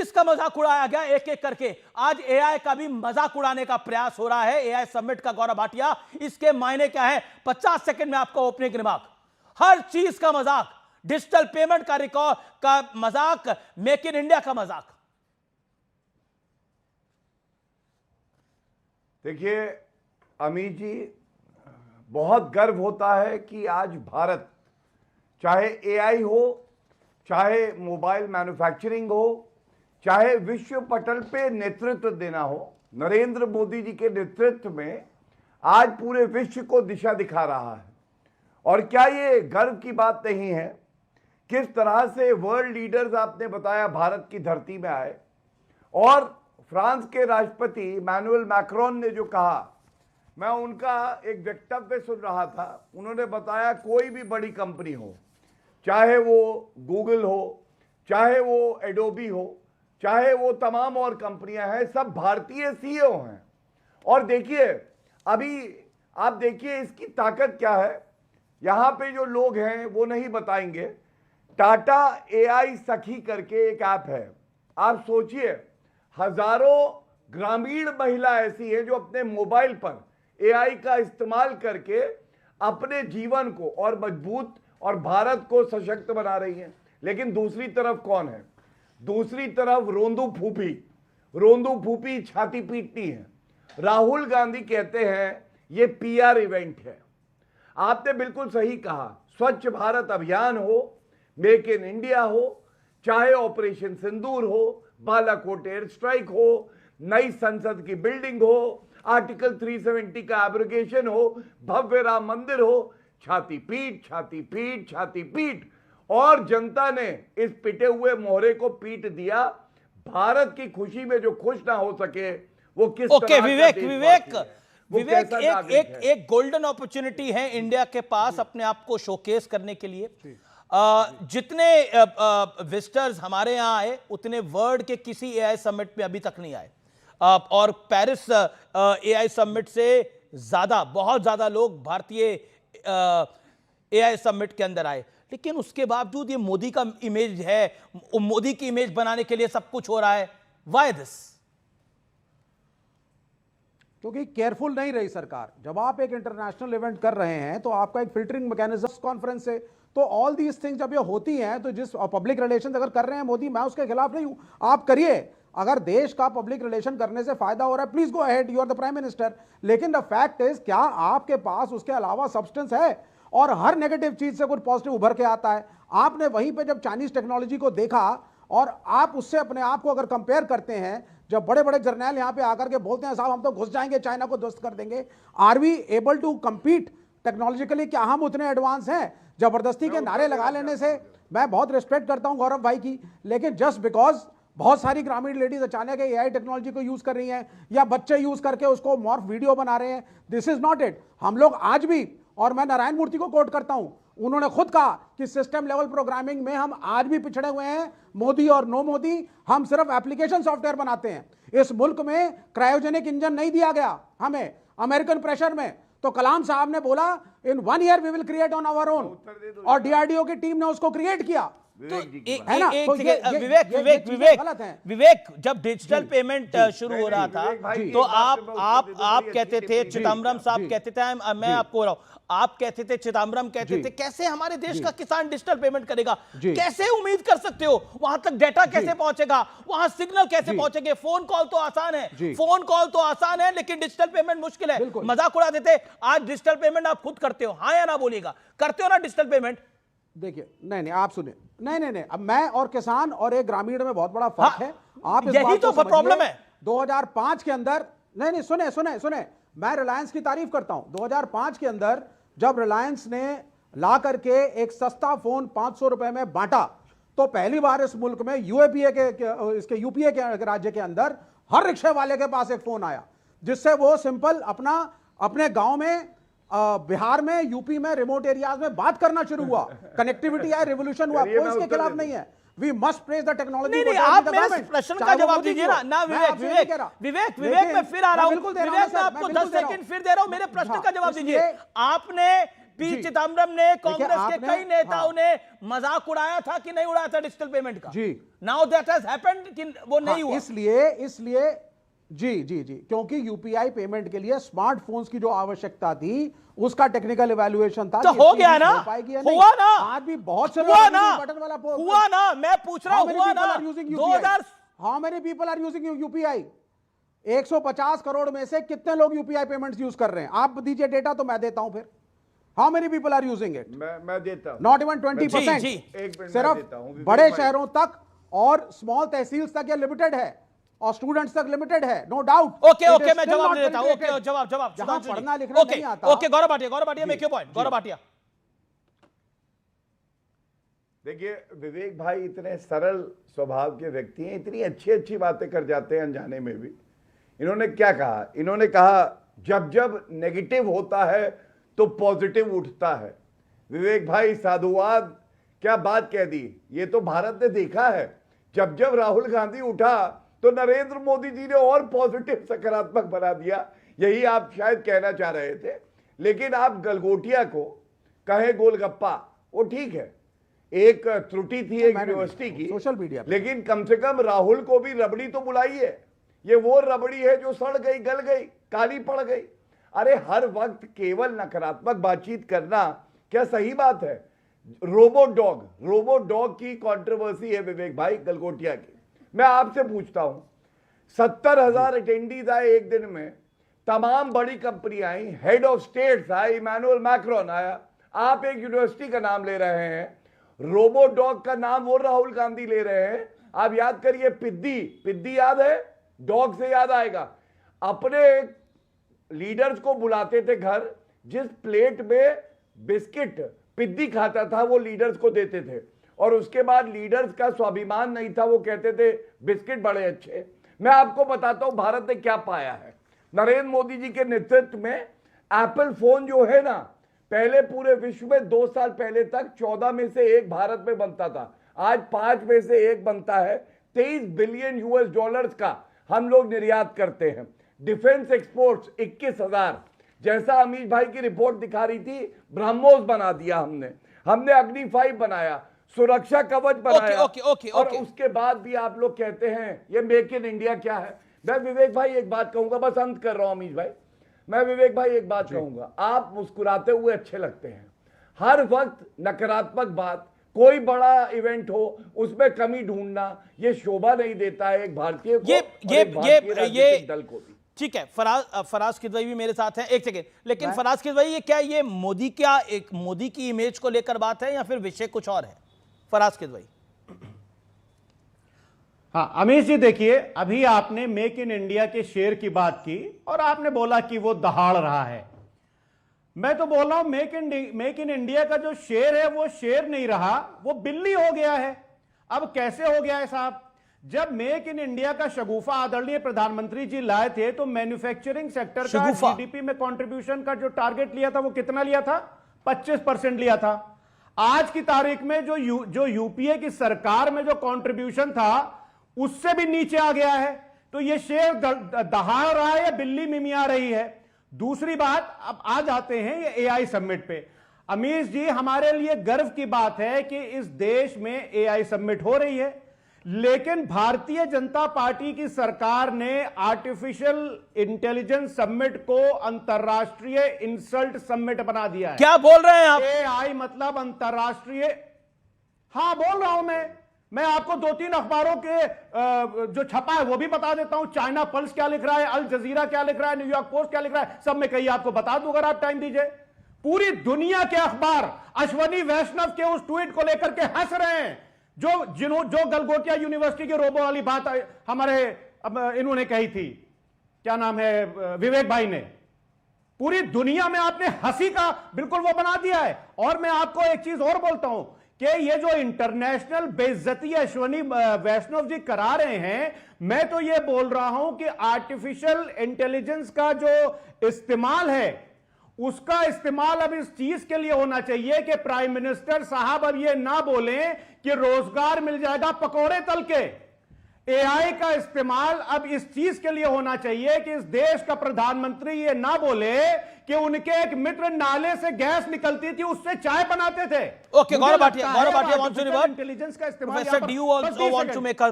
चीज का मजाक उड़ाया गया एक एक करके। आज एआई का भी मजाक उड़ाने का प्रयास हो रहा है। एआई समिट का गौरव भाटिया, इसके मायने क्या है? 50 सेकंड में आपका ओपनिंग रिमार्क। हर चीज का मजाक, डिजिटल पेमेंट का रिकॉर्ड का मजाक, मेक इन इंडिया का मजाक। देखिए अमित जी, बहुत गर्व होता है कि आज भारत, चाहे एआई हो, चाहे मोबाइल मैन्युफैक्चरिंग हो, चाहे विश्व पटल पे नेतृत्व देना हो, नरेंद्र मोदी जी के नेतृत्व में आज पूरे विश्व को दिशा दिखा रहा है। और क्या ये गर्व की बात नहीं है? किस तरह से वर्ल्ड लीडर्स आपने बताया भारत की धरती में आए, और फ्रांस के राष्ट्रपति इमैनुअल मैक्रोन ने जो कहा, मैं उनका एक वक्तव्य सुन रहा था, उन्होंने बताया कोई भी बड़ी कंपनी हो, चाहे वो गूगल हो, चाहे वो एडोबी हो, चाहे वो तमाम और कंपनियां हैं, सब भारतीय सीईओ हैं। और देखिए अभी आप देखिए इसकी ताकत क्या है। यहां पे जो लोग हैं वो नहीं बताएंगे। टाटा एआई सखी करके एक ऐप है। आप सोचिए, हजारों ग्रामीण महिला ऐसी है जो अपने मोबाइल पर एआई का इस्तेमाल करके अपने जीवन को और मजबूत और भारत को सशक्त बना रही हैं। लेकिन दूसरी तरफ कौन है? दूसरी तरफ रोंदू फूपी छाती पीटती है। राहुल गांधी कहते हैं ये पीआर इवेंट है। आपने बिल्कुल सही कहा, स्वच्छ भारत अभियान हो, मेक इन इंडिया हो, चाहे ऑपरेशन सिंदूर हो, बालाकोट एयर स्ट्राइक हो, नई संसद की बिल्डिंग हो, आर्टिकल 370 का एब्रोगेशन हो, भव्य राम मंदिर हो, छाती पीट, और जनता ने इस पिटे हुए मोहरे को पीट दिया। भारत की खुशी में जो खुश ना हो सके वो किस तरह विवेक एक गोल्डन अपॉर्चुनिटी है इंडिया के पास अपने आप को शोकेस करने के लिए। जितने विजिटर्स हमारे यहां आए उतने वर्ल्ड के किसी एआई समिट में अभी तक नहीं आए, और पेरिस एआई समिट से ज्यादा, बहुत ज्यादा लोग भारतीय एआई समिट के अंदर आए। लेकिन उसके बावजूद ये मोदी का इमेज है, मोदी की इमेज बनाने के लिए सब कुछ हो रहा है। Why this? क्योंकि केयरफुल नहीं रही सरकार। जब आप एक इंटरनेशनल इवेंट कर रहे हैं तो आपका एक फिल्टरिंग मैकेनिज्म कॉन्फ्रेंस से, तो ऑल दीज थिंग्स जब ये होती हैं, तो जिस पब्लिक रिलेशन अगर कर रहे हैं मोदी, मैं उसके खिलाफ नहीं हूं, आप करिए। अगर देश का पब्लिक रिलेशन करने से फायदा हो रहा है, please go ahead, you are the prime minister. लेकिन द फैक्ट इज, क्या आपके पास उसके अलावा सब्सटेंस है? और हर नेगेटिव चीज से कुछ पॉजिटिव उभर के आता है। आपने वहीं पे जब चाइनीज टेक्नोलॉजी को देखा और आप उससे अपने आप को अगर कंपेयर करते हैं, जब बड़े बड़े जर्नल यहां पे आकर के बोलते हैं साहब हम तो घुस जाएंगे, चाइना को ध्वस्त कर देंगे, are we able to compete technologically? क्या हम उतने एडवांस हैं? जबरदस्ती के नारे लगा लेने से, मैं बहुत रिस्पेक्ट करता हूं गौरव भाई की, लेकिन जस्ट बिकॉज बहुत सारी ग्रामीण लेडीज अचानक एआई टेक्नोलॉजी को यूज कर रही हैं, या बच्चे यूज करके उसको मॉर्फ वीडियो बना रहे हैं, दिस इज नॉट इट। हम लोग आज भी, और मैं नारायण मूर्ति को कोट करता हूं, उन्होंने खुद कहा कि सिस्टम लेवल प्रोग्रामिंग में हम आज भी पिछड़े हुए हैं। मोदी और नो मोदी, हम सिर्फ एप्लीकेशन सॉफ्टवेयर बनाते हैं। इस मुल्क में क्रायोजेनिक इंजन नहीं दिया गया हमें अमेरिकन प्रेशर में। तो कलाम साहब ने बोला in 1 year we will create on our own, और डीआरडीओ की टीम ने उसको क्रिएट किया। तो है ना? विवेक, जब डिजिटल पेमेंट शुरू हो रहा था तो आप कहते थे, चिदम्बरम साहब कहते थे, मैं आपको रहा हूं, आप कहते थे, चिदम्बरम कहते थे, कैसे हमारे देश का किसान डिजिटल पेमेंट करेगा? कैसे उम्मीद कर सकते हो? वहां तक डेटा कैसे पहुंचेगा? वहां सिग्नल कैसे पहुंचेंगे? फोन कॉल तो आसान है, लेकिन डिजिटल पेमेंट मुश्किल है। मजाक उड़ा देते। आज डिजिटल पेमेंट आप खुद करते हो, हाँ या ना बोलिएगा? करते हो ना डिजिटल पेमेंट? देखिए, नहीं आप सुने, नहीं, अब मैं और किसान और एक ग्रामीण में बहुत बड़ा फर्क है। आप यही तो प्रॉब्लम है। 2005 के अंदर, नहीं सुने, मैं रिलायंस की तारीफ करता हूं। 2005 के अंदर जब रिलायंस ने ला करके एक सस्ता फोन 500 रुपए में बांटा, तो पहली बार इस मुल्क में यूपीए के राज्य के अंदर हर रिक्शे वाले के पास एक फोन आया, जिससे वो सिंपल अपने गांव में, बिहार में, यूपी में, रिमोट एरियाज में बात करना शुरू हुआ। कनेक्टिविटी है, रिवोल्यूशन हुआ, कोई इसके खिलाफ नहीं है। We must praise the technology. नहीं, आप मेरे प्रश्न का जवाब दीजिए ना विवेक मैं फिर आ रहा हूं। विवेक, मैं आपको 10 सेकंड फिर दे रहा हूं, मेरे प्रश्न का जवाब दीजिए। आपने पी जी। चिदम्बरम ने कांग्रेस के आपने- कई नेताओं हाँ। ने मजाक उड़ाया था कि नहीं उड़ाया था डिजिटल पेमेंट का। जी। नाउ दैट हैज हैपेंड कि वो नहीं हुआ। इसलिए जी क्योंकि यूपीआई पेमेंट के लिए स्मार्टफोन्स की जो आवश्यकता थी उसका टेक्निकल इवैल्यूएशन था तो कि हो इतनी गया रीच ना, हो पाएगी या नहीं। हुआ ना, आज भी बहुत से हुआ ना, बटन वाला हुआ ना, मैं पूछ रहा हूं, हुआ ना। 2000 how many people are using UPI? 150 crore में से कितने लोग यूपीआई पेमेंट्स यूज कर रहे हैं? आप दीजिए डेटा तो मैं देता हूं फिर। How many people are using it? मैं देता हूं। Not even 20%। जी, एक मिनट मैं देता हूं, सिर्फ विवेक बड़े भाई। शहरों तक और स्मॉल तहसील तक ये लिमिटेड है और स्टूडेंट्स तक लिमिटेड है, नो डाउट। ओके मैं जवाब दे देता हूं। ओके जवाब जहां पढ़ना लिखना नहीं आता। Okay Gaurav Bhatia make your point. Gaurav Bhatia, देखिए विवेक भाई इतने सरल स्वभाव के व्यक्ति हैं, इतनी अच्छी अच्छी बातें कर जाते हैं अनजाने में भी। इन्होंने क्या कहा? इन्होंने कहा जब जब नेगेटिव होता है तो पॉजिटिव उठता है। विवेक भाई साधुवाद क्या बात कह दी। ये तो भारत ने देखा है, जब जब राहुल गांधी उठा तो नरेंद्र मोदी जी ने और पॉजिटिव सकारात्मक बना दिया। यही आप शायद कहना चाह रहे थे। लेकिन आप गलगोटिया को कहे गोलगप्पा, वो ठीक है, एक त्रुटि थी एक यूनिवर्सिटी की सोशल मीडिया पे। लेकिन कम से कम राहुल को भी रबड़ी तो बुलाइए। ये वो रबड़ी है जो सड़ गई, गल गई, काली पड़ गई। अरे हर वक्त केवल नकारात्मक बातचीत करना क्या सही बात है? रोबो डॉग की कंट्रोवर्सी है विवेक भाई गलगोटिया की। मैं आपसे पूछता हूं, 70,000 अटेंडीज आए एक दिन में, तमाम बड़ी company I, head of states आए, इमैनुअल मैक्रोन आया, आप एक यूनिवर्सिटी का नाम ले रहे हैं, रोबो डॉग का नाम वो राहुल गांधी ले रहे हैं। आप याद करिए पिद्दी याद है? डॉग से याद आएगा। अपने लीडर्स को बुलाते थे घर, जिस प्लेट में बिस्किट पिद्दी खाता था वो लीडर्स को देते थे, और उसके बाद लीडर्स का स्वाभिमान नहीं था, वो कहते थे बिस्किट बड़े अच्छे। मैं आपको बताता हूं भारत ने क्या पाया है। नरेंद्र मोदी जी के नेतृत्व में एप्पल फोन जो है ना, पहले पूरे विश्व में 2 साल पहले तक 14 में से 1 भारत में बनता था, आज 5 में से 1 बनता है। 23 बिलियन यूएस डॉलर्स का हम लोग निर्यात करते हैं। डिफेंस एक्सपोर्ट्स 21,000, जैसा अमीश भाई की रिपोर्ट दिखा रही थी, ब्रह्मोस बना दिया हमने अग्नि 5 बनाया, सुरक्षा कवच बनाया। और उसके बाद भी आप लोग कहते हैं ये मेक इन इंडिया क्या है। मैं विवेक भाई एक बात कहूंगा, बस अंत कर रहा हूं अमीश भाई, मैं विवेक भाई एक बात कहूंगा, आप मुस्कुराते हुए अच्छे लगते हैं। हर वक्त नकारात्मक बात, कोई बड़ा इवेंट हो उसमें कमी ढूंढना, ये शोभा नहीं देता है एक भारतीय को, ये दल को भी। ठीक है, फराज किदवई भी मेरे साथ हैं। एक सेकेंड, लेकिन फराज किदवई, ये क्या ये मोदी की इमेज को लेकर बात है या फिर विषय कुछ और है? फराज किदवई। हाँ अमीश जी, देखिए अभी आपने मेक इन इंडिया के शेर की बात की और आपने बोला कि वो दहाड़ रहा है। मैं तो बोल रहा हूं मेक इन इंडिया का जो शेर है वो शेर नहीं रहा, वो बिल्ली हो गया है। अब कैसे हो गया है साहब? जब मेक इन इंडिया का शगुफा आदरणीय प्रधानमंत्री जी लाए थे तो मैन्युफैक्चरिंग सेक्टर का जीडीपी में कंट्रीब्यूशन का जो टारगेट लिया था वो कितना लिया था? 25% लिया था। आज की तारीख में जो यूपीए की सरकार में जो कंट्रीब्यूशन था उससे भी नीचे आ गया है। तो ये शेर दहाड़ रहा है या बिल्ली मिमिया रही है? दूसरी बात, अब आ जाते हैं ये एआई समिट पे। अमीश जी, हमारे लिए गर्व की बात है कि इस देश में एआई समिट हो रही है, लेकिन भारतीय जनता पार्टी की सरकार ने आर्टिफिशियल इंटेलिजेंस समिट को अंतरराष्ट्रीय इंसल्ट समिट बना दिया है। क्या बोल रहे हैं आप? एआई मतलब अंतरराष्ट्रीय। हाँ बोल रहा हूं मैं आपको 2-3 अखबारों के जो छपा है वो भी बता देता हूं। चाइना पल्स क्या लिख रहा है, अल जजीरा क्या लिख रहा है, न्यूयॉर्क पोस्ट क्या लिख रहा है, सब में कहीं आपको बता दूं अगर आप टाइम दीजिए। पूरी दुनिया के अखबार अश्वनी वैष्णव के उस ट्वीट को लेकर के हंस रहे हैं जो गलगोटिया यूनिवर्सिटी के रोबो वाली बात हमारे इन्होंने कही थी, क्या नाम है, विवेक भाई ने। पूरी दुनिया में आपने हंसी का बिल्कुल वो बना दिया है। और मैं आपको एक चीज और बोलता हूं कि ये जो इंटरनेशनल बेइज्जती अश्वनी वैष्णव जी करा रहे हैं, मैं तो ये बोल रहा हूं कि आर्टिफिशियल इंटेलिजेंस का जो इस्तेमाल है उसका इस्तेमाल अब इस चीज के लिए होना चाहिए कि प्राइम मिनिस्टर साहब अब ये ना बोलें कि रोजगार मिल जाएगा पकौड़े तल के। एआई का इस्तेमाल अब इस चीज के लिए होना चाहिए कि इस देश का प्रधानमंत्री ये ना बोले कि उनके एक मित्र नाले से गैस निकलती थी, उससे चाय बनाते थे। Okay, Gaurav Bhatia, wants to revert. Intelligence का इस्तेमाल professor, do you also want to make